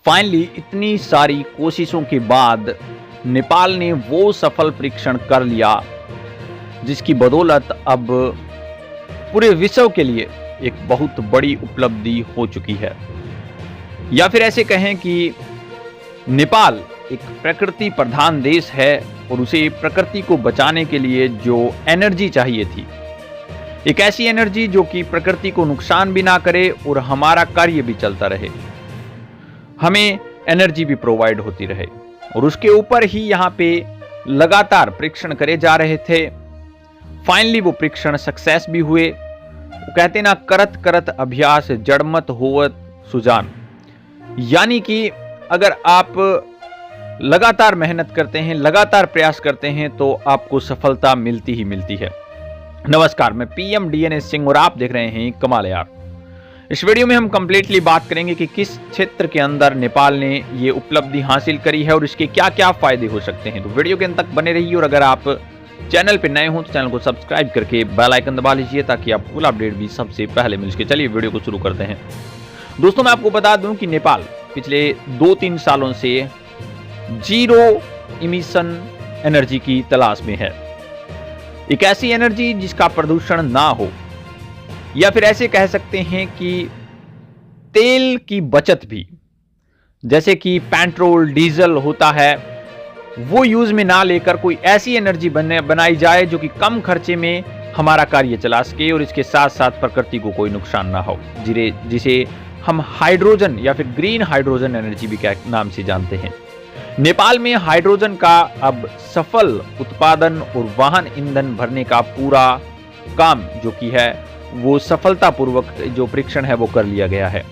Finally इतनी सारी कोशिशों के बाद नेपाल ने वो सफल परीक्षण कर लिया जिसकी बदौलत अब पूरे विश्व के लिए एक बहुत बड़ी उपलब्धि हो चुकी है। या फिर ऐसे कहें कि नेपाल एक प्रकृति प्रधान देश है और उसे प्रकृति को बचाने के लिए जो एनर्जी चाहिए थी, एक ऐसी एनर्जी जो कि प्रकृति को नुकसान भी ना करे और हमारा कार्य भी चलता रहे, हमें एनर्जी भी प्रोवाइड होती रहे, और उसके ऊपर ही यहाँ पे लगातार परीक्षण करे जा रहे थे। फाइनली वो परीक्षण सक्सेस भी हुए। वो कहते ना, करत करत अभ्यास जड़मत होवत सुजान, यानी कि अगर आप लगातार मेहनत करते हैं, लगातार प्रयास करते हैं तो आपको सफलता मिलती ही मिलती है। नमस्कार, मैं पीएम डीएनएस सिंह और आप देख रहे हैं कमाल यार। इस वीडियो में हम कंप्लीटली बात करेंगे कि किस क्षेत्र के अंदर नेपाल ने ये उपलब्धि हासिल करी है और इसके क्या क्या फायदे हो सकते हैं। तो वीडियो के अंत तक बने रहिए और अगर आप चैनल पर नए हो तो चैनल को सब्सक्राइब करके बेल आइकन दबा लीजिए ताकि आपको फुल अपडेट भी सबसे पहले मिल सके। चलिए वीडियो को शुरू करते हैं। दोस्तों, मैं आपको बता दूं कि नेपाल पिछले 2-3 सालों से जीरो इमिशन एनर्जी की तलाश में है। एक ऐसी एनर्जी जिसका प्रदूषण ना हो, या फिर ऐसे कह सकते हैं कि तेल की बचत भी, जैसे कि पेट्रोल डीजल होता है, वो यूज में ना लेकर कोई ऐसी एनर्जी बनाई जाए जो कि कम खर्चे में हमारा कार्य चला सके और इसके साथ साथ प्रकृति को कोई नुकसान ना हो, जिसे हम हाइड्रोजन या फिर ग्रीन हाइड्रोजन एनर्जी भी क्या नाम से जानते हैं। नेपाल में हाइड्रोजन का अब सफल उत्पादन और वाहन ईंधन भरने का पूरा काम जो कि है वो सफलतापूर्वक जो परीक्षण है वो कर लिया गया है।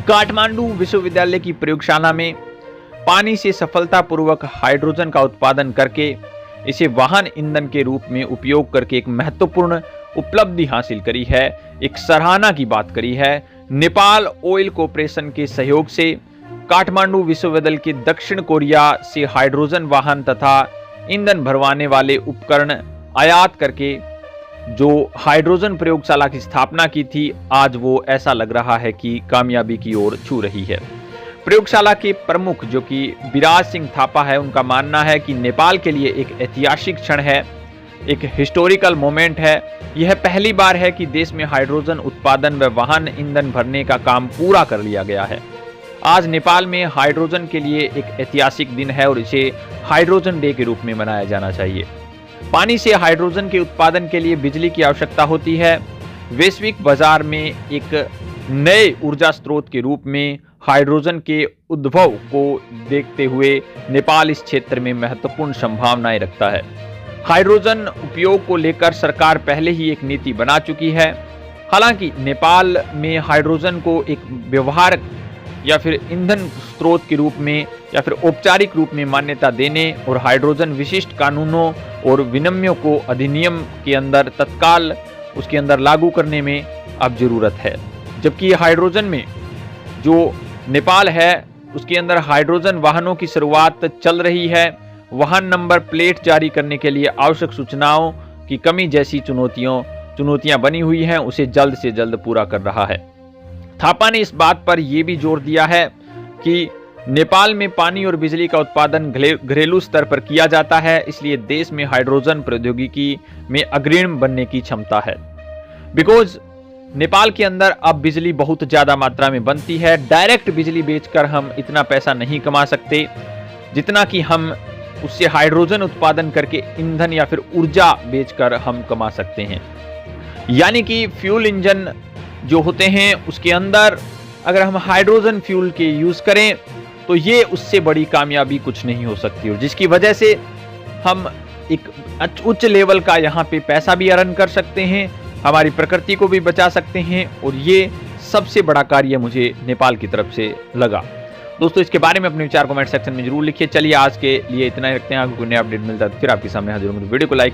काठमांडू विश्वविद्यालय की प्रयोगशाला में पानी से सफलतापूर्वक हाइड्रोजन का उत्पादन करके इसे वाहन ईंधन के रूप में उपयोग करके एक महत्वपूर्ण उपलब्धि हासिल करी है, एक सराहना की बात करी है। नेपाल ऑयल कॉर्पोरेशन के सहयोग से काठमांडू विश्वविद्यालय के दक्षिण कोरिया से हाइड्रोजन वाहन तथा ईंधन भरवाने वाले उपकरण आयात करके जो हाइड्रोजन प्रयोगशाला की स्थापना की थी, आज वो ऐसा लग रहा है कि कामयाबी की ओर छू रही है। प्रयोगशाला के प्रमुख जो कि विराज सिंह थापा है, उनका मानना है कि नेपाल के लिए एक ऐतिहासिक क्षण है, एक हिस्टोरिकल मोमेंट है। यह पहली बार है कि देश में हाइड्रोजन उत्पादन व वाहन ईंधन भरने का काम पूरा कर लिया गया है। आज नेपाल में हाइड्रोजन के लिए एक ऐतिहासिक दिन है और इसे हाइड्रोजन डे के रूप में मनाया जाना चाहिए। पानी से हाइड्रोजन के उत्पादन के लिए बिजली की आवश्यकता होती है। वैश्विक बाजार में एक नए ऊर्जा स्रोत के रूप में हाइड्रोजन के उद्भव को देखते हुए नेपाल इस क्षेत्र में महत्वपूर्ण संभावनाएं रखता है। हाइड्रोजन उपयोग को लेकर सरकार पहले ही एक नीति बना चुकी है। हालांकि नेपाल में हाइड्रोजन को एक व्यवहार या फिर ईंधन स्रोत के रूप में या फिर औपचारिक रूप में मान्यता देने और हाइड्रोजन विशिष्ट कानूनों और विनियमों को अधिनियम के अंदर तत्काल उसके अंदर लागू करने में अब जरूरत है। जबकि हाइड्रोजन में जो नेपाल है उसके अंदर हाइड्रोजन वाहनों की शुरुआत चल रही है। वाहन नंबर प्लेट जारी करने के लिए आवश्यक सूचनाओं की कमी जैसी चुनौतियां बनी हुई हैं, उसे जल्द से जल्द पूरा कर रहा है। थापा ने इस बात पर यह भी जोर दिया है कि नेपाल में पानी और बिजली का उत्पादन घरेलू स्तर पर किया जाता है, इसलिए देश में हाइड्रोजन प्रौद्योगिकी में अग्रणी बनने की क्षमता है। बिकॉज नेपाल के अंदर अब बिजली बहुत ज्यादा मात्रा में बनती है। डायरेक्ट बिजली बेचकर हम इतना पैसा नहीं कमा सकते जितना कि हम उससे हाइड्रोजन उत्पादन करके ईंधन या फिर ऊर्जा बेचकर हम कमा सकते हैं। यानी कि फ्यूल इंजन जो होते हैं उसके अंदर अगर हम हाइड्रोजन फ्यूल के यूज करें तो ये उससे बड़ी कामयाबी कुछ नहीं हो सकती, और जिसकी वजह से हम एक उच्च लेवल का यहाँ पे पैसा भी अर्न कर सकते हैं, हमारी प्रकृति को भी बचा सकते हैं, और ये सबसे बड़ा कार्य मुझे नेपाल की तरफ से लगा। दोस्तों, इसके बारे में अपने विचार कमेंट सेक्शन में जरूर लिखिए। चलिए आज के लिए इतना ही रखते हैं। आपको नया अपडेट मिलता है तो फिर आपके सामने हाजिर होंगे। वीडियो को लाइक